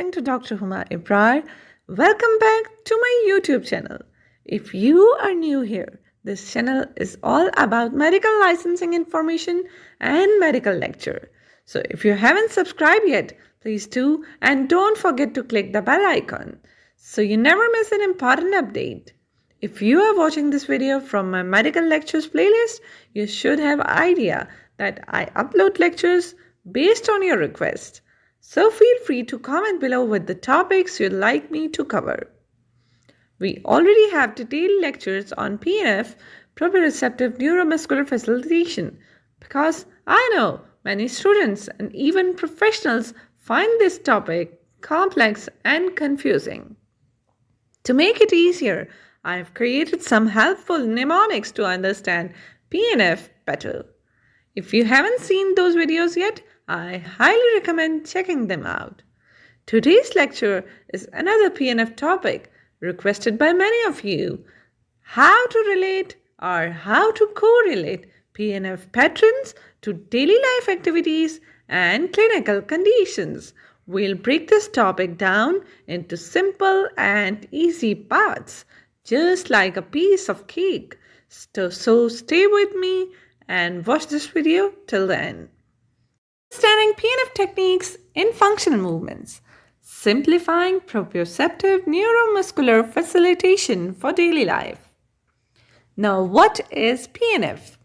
listening to Dr. Huma Ibrar. Welcome back to my YouTube channel. If you are new here, this channel is all about medical licensing information and medical lecture. So if you haven't subscribed yet, please do, and don't forget to click the bell icon so you never miss an important update. If you are watching this video from my medical lectures playlist, you should have an idea that I upload lectures based on your request. So feel free to comment below with the topics you'd like me to cover. We already have detailed lectures on PNF, Proprioceptive Neuromuscular Facilitation, because I know many students and even professionals find this topic complex and confusing. To make it easier, I have created some helpful mnemonics to understand PNF better. If you haven't seen those videos yet, I highly recommend checking them out. Today's lecture is another PNF topic requested by many of you: how to relate or how to correlate PNF patterns to daily life activities and clinical conditions. We'll break this topic down into simple and easy parts, just like a piece of cake. So stay with me and watch this video till the end. Understanding PNF techniques in functional movements. Simplifying proprioceptive neuromuscular facilitation for daily life. Now, what is PNF?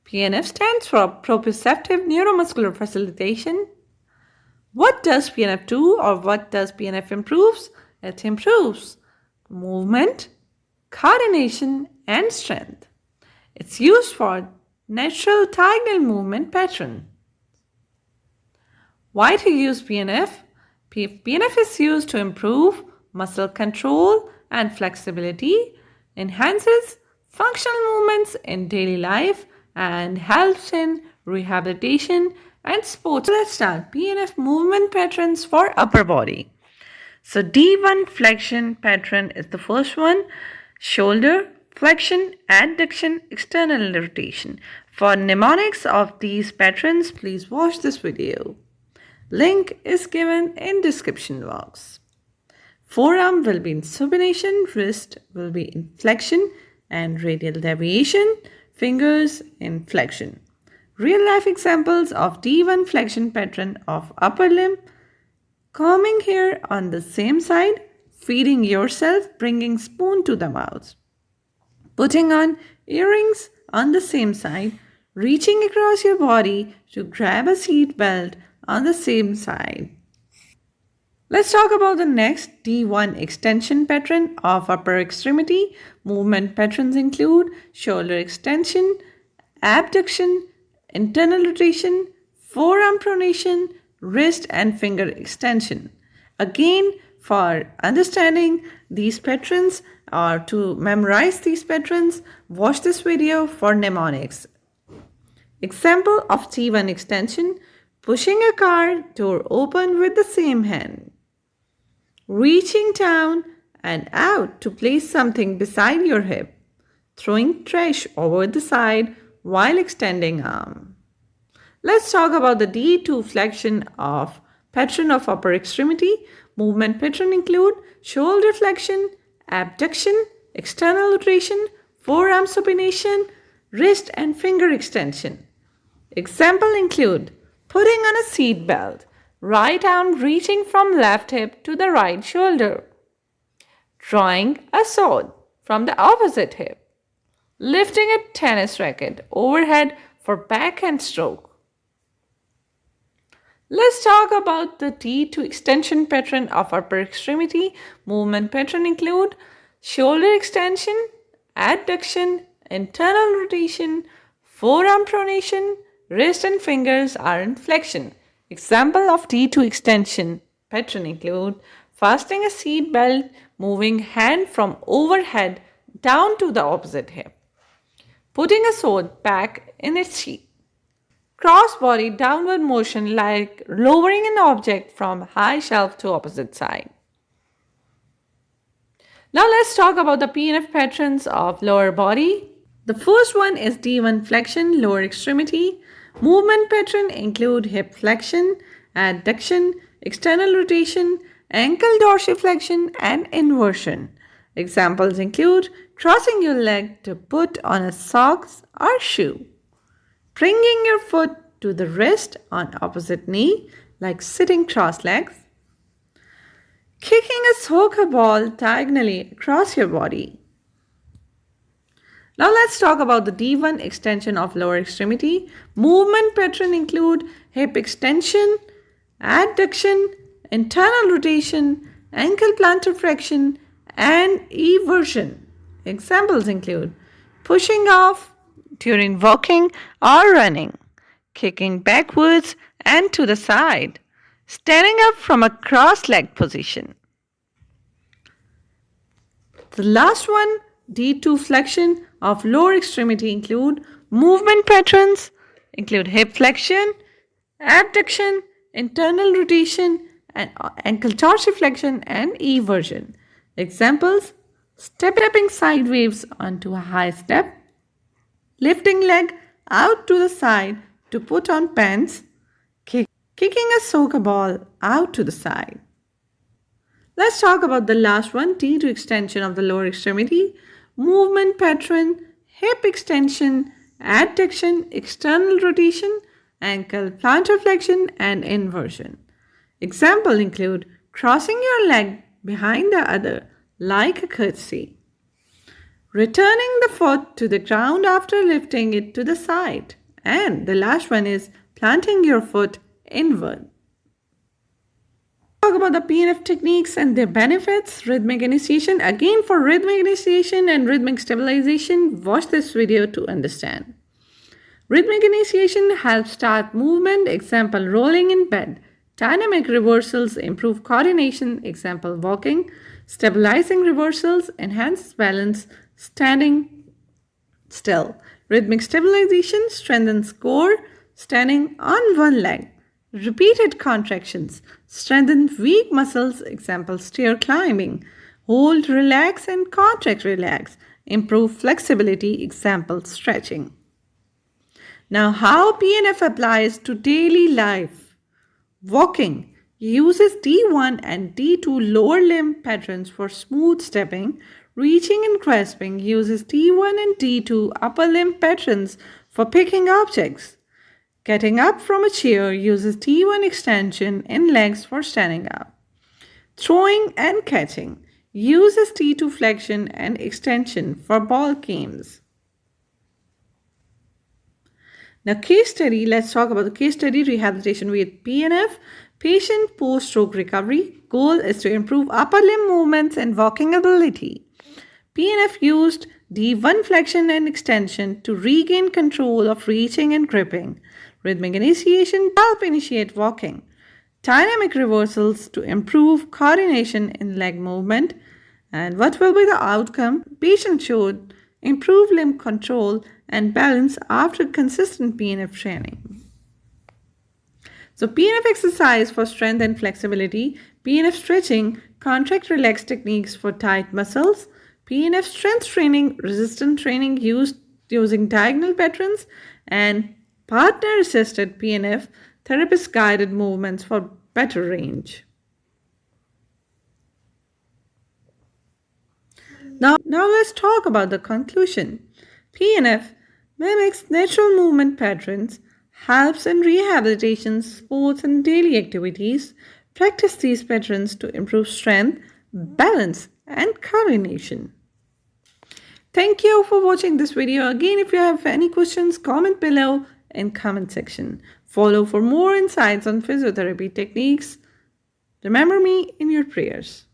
PNF stands for Proprioceptive Neuromuscular Facilitation. What does PNF do, or what does PNF improves? It improves movement, coordination, and strength. It's used for natural diagonal movement pattern. Why to use PNF? PNF is used to improve muscle control and flexibility, enhances functional movements in daily life, and helps in rehabilitation and sports. Let's start. PNF movement patterns for upper body. So D1 flexion pattern is the first one. Shoulder flexion, adduction, external rotation. For mnemonics of these patterns, please watch this video. Link is given in description box. Forearm will be in supination, wrist will be in flexion and radial deviation, fingers in flexion. Real life examples of D1 flexion pattern of upper limb: combing hair on the same side, feeding yourself, bringing spoon to the mouth, putting on earrings on the same side, reaching across your body to grab a seat belt on the same side. Let's talk about the next D1 extension pattern of upper extremity. Movement patterns include shoulder extension, abduction, internal rotation, forearm pronation, wrist and finger extension. Again, for understanding these patterns or to memorize these patterns, watch this video for mnemonics. Example of D1 extension: pushing a car door open with the same hand, reaching down and out to place something beside your hip, throwing trash over the side while extending arm. Let's talk about the D2 flexion of pattern of upper extremity. Movement pattern include shoulder flexion, abduction, external rotation, forearm supination, wrist and finger extension. Example include putting on a seat belt, right arm reaching from left hip to the right shoulder, drawing a sword from the opposite hip, lifting a tennis racket overhead for backhand stroke. Let's talk about the D2 extension pattern of upper extremity. Movement pattern include shoulder extension, adduction, internal rotation, forearm pronation, wrist and fingers are in flexion. Example of D2 extension pattern include fastening a seat belt, moving hand from overhead down to the opposite hip, putting a sword back in its sheath, cross-body downward motion like lowering an object from high shelf to opposite side. Now let's talk about the PNF patterns of lower body. The first one is D1 flexion, lower extremity. Movement pattern include hip flexion, adduction, external rotation, ankle dorsiflexion, and inversion. Examples include crossing your leg to put on a socks or shoe, bringing your foot to the wrist on opposite knee like sitting cross legs, kicking a soccer ball diagonally across your body. Now let's talk about the D1 extension of lower extremity. Movement pattern include hip extension, adduction, internal rotation, ankle plantar flexion, and eversion. Examples include pushing off during walking or running, kicking backwards and to the side, standing up from a cross-legged position. The last one, D2 flexion of lower extremity include movement patterns, include hip flexion, abduction, internal rotation, and ankle dorsiflexion and eversion. Examples, stepping sideways onto a high step, lifting leg out to the side to put on pants, kicking a soccer ball out to the side. Let's talk about the last one, T2 extension of the lower extremity. Movement pattern, hip extension, adduction, external rotation, ankle plantar flexion, and inversion. Examples include crossing your leg behind the other like a curtsy, returning the foot to the ground after lifting it to the side, and the last one is planting your foot inward. Talk about the PNF techniques and their benefits. Rhythmic initiation. Again, for rhythmic initiation and rhythmic stabilization, watch this video to understand. Rhythmic initiation helps start movement. Example, rolling in bed. Dynamic reversals improve coordination. Example, walking. Stabilizing reversals enhances balance. Standing still. Rhythmic stabilization strengthens core. Standing on one leg. Repeated contractions strengthen weak muscles. Example, stair climbing. Hold, relax, and contract, relax. Improve flexibility. Example, stretching. Now, how PNF applies to daily life. Walking uses D1 and D2 lower limb patterns for smooth stepping. Reaching and grasping uses D1 and D2 upper limb patterns for picking objects. Getting up from a chair uses T1 extension in legs for standing up. Throwing and catching uses T2 flexion and extension for ball games. Now case study, let's talk about the case study rehabilitation with PNF. Patient post-stroke recovery. Goal is to improve upper limb movements and walking ability. PNF used D1 flexion and extension to regain control of reaching and gripping. Rhythmic initiation to help initiate walking. Dynamic reversals to improve coordination in leg movement. And what will be the outcome? Patient showed improved limb control and balance after consistent PNF training. So PNF exercise for strength and flexibility. PNF stretching, contract relax techniques for tight muscles. PNF strength training, resistance training using diagonal patterns, and partner-assisted PNF, therapist-guided movements for better range. Now let's talk about the conclusion. PNF mimics natural movement patterns, helps in rehabilitation, sports, and daily activities. Practice these patterns to improve strength, balance, and coordination. Thank you for watching this video. Again, if you have any questions, comment below in comment section. Follow for more insights on physiotherapy techniques. Remember me in your prayers.